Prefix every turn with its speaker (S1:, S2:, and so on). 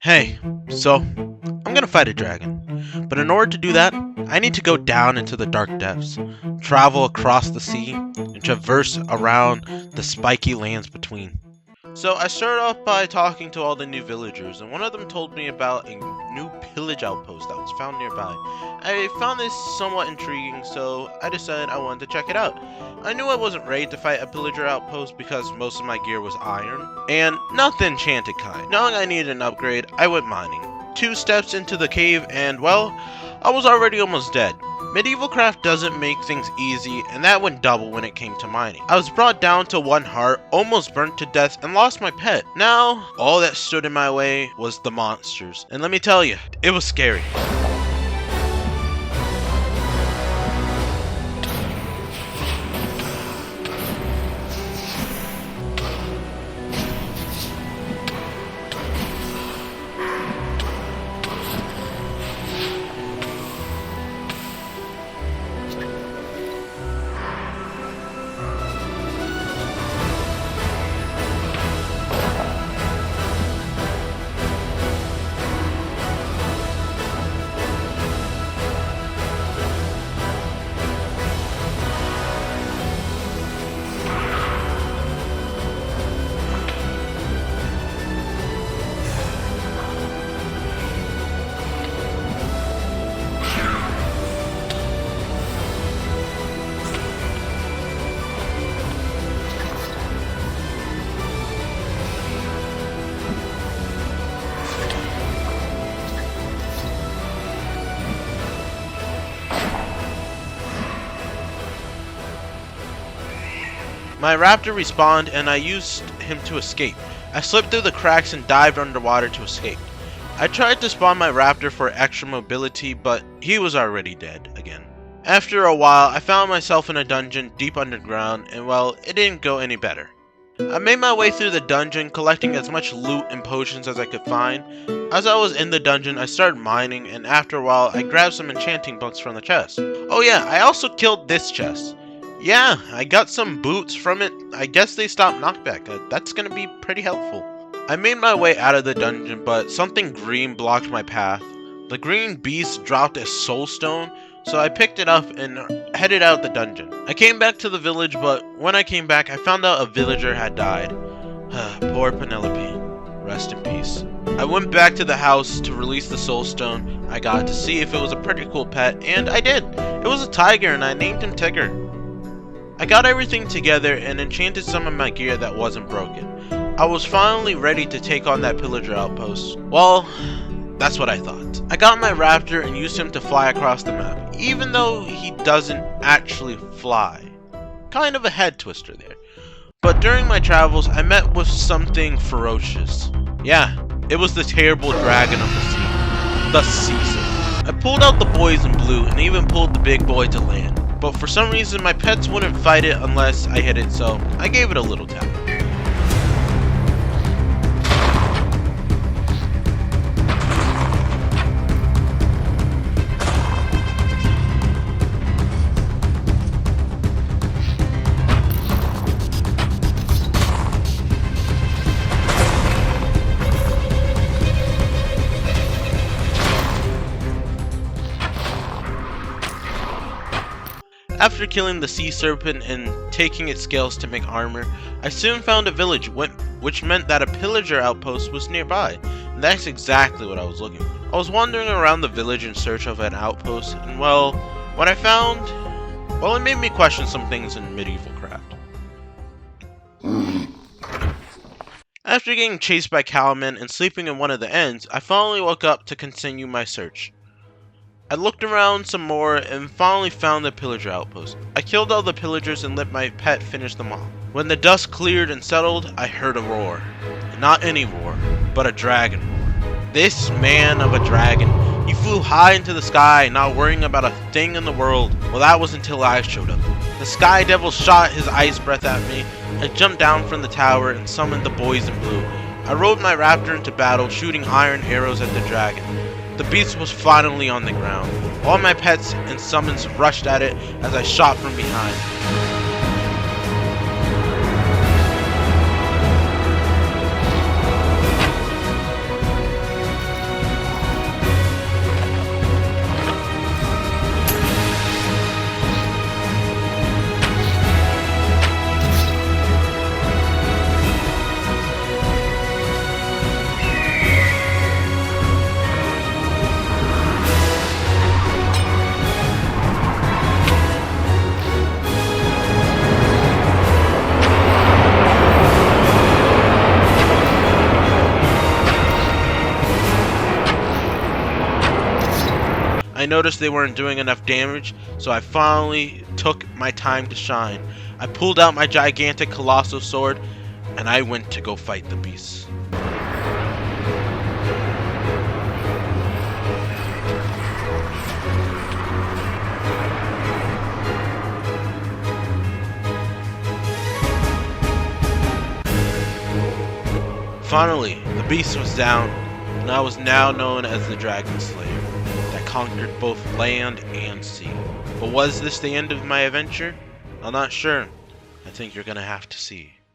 S1: Hey, so I'm gonna fight a dragon, but in order to do that, I need to go down into the dark depths, travel across the sea, and traverse around the spiky lands between. So I started off by talking to all the new villagers, and one of them told me about a new pillage outpost that was found nearby. I found this somewhat intriguing, so I decided I wanted to check it out. I knew I wasn't ready to fight a pillager outpost because most of my gear was iron, and not the enchanted kind. Knowing I needed an upgrade, I went mining. 2 steps into the cave and, well, I was already almost dead. Medieval craft doesn't make things easy, and that went double when it came to mining. I was brought down to 1 heart, almost burnt to death, and lost my pet. Now, all that stood in my way was the monsters. And let me tell you, it was scary. My raptor respawned and I used him to escape. I slipped through the cracks and dived underwater to escape. I tried to spawn my raptor for extra mobility, but he was already dead again. After a while, I found myself in a dungeon deep underground, and well, it didn't go any better. I made my way through the dungeon, collecting as much loot and potions as I could find. As I was in the dungeon, I started mining, and after a while, I grabbed some enchanting books from the chest. Oh yeah, I also killed this chest. Yeah, I got some boots from it. I guess they stopped knockback. That's gonna be pretty helpful. I made my way out of the dungeon, but something green blocked my path. The green beast dropped a soul stone, so I picked it up and headed out the dungeon. I came back to the village, but when I came back, I found out a villager had died. Poor Penelope. Rest in peace. I went back to the house to release the soul stone I got to see if it was a pretty cool pet, and I did. It was a tiger, and I named him Tigger. I got everything together and enchanted some of my gear that wasn't broken. I was finally ready to take on that pillager outpost. Well, that's what I thought. I got my raptor and used him to fly across the map, even though he doesn't actually fly. Kind of a head twister there. But during my travels, I met with something ferocious. Yeah, it was the terrible dragon of the sea. The Caesar. I pulled out the boys in blue and even pulled the big boy to land. But for some reason my pets wouldn't fight it unless I hit it, so I gave it a little tap. After killing the sea serpent and taking its scales to make armor, I soon found a village, which meant that a pillager outpost was nearby, and that's exactly what I was looking for. I was wandering around the village in search of an outpost, and well, what I found, well, it made me question some things in medieval craft. After getting chased by cowmen and sleeping in one of the inns, I finally woke up to continue my search. I looked around some more and finally found the pillager outpost. I killed all the pillagers and let my pet finish them off. When the dust cleared and settled, I heard a roar. Not any roar, but a dragon roar. This man of a dragon, he flew high into the sky, not worrying about a thing in the world. Well, that was until I showed up. The sky devil shot his ice breath at me. I jumped down from the tower and summoned the boys in blue. I rode my raptor into battle, shooting iron arrows at the dragon. The beast was finally on the ground. All my pets and summons rushed at it as I shot from behind. noticed they weren't doing enough damage, so I finally took my time to shine. I pulled out my gigantic colossal sword, and I went to go fight the beasts. Finally, the beast was down, and I was now known as the Dragon Slayer, that conquered both land and sea. But was this the end of my adventure? I'm not sure. I think you're gonna have to see.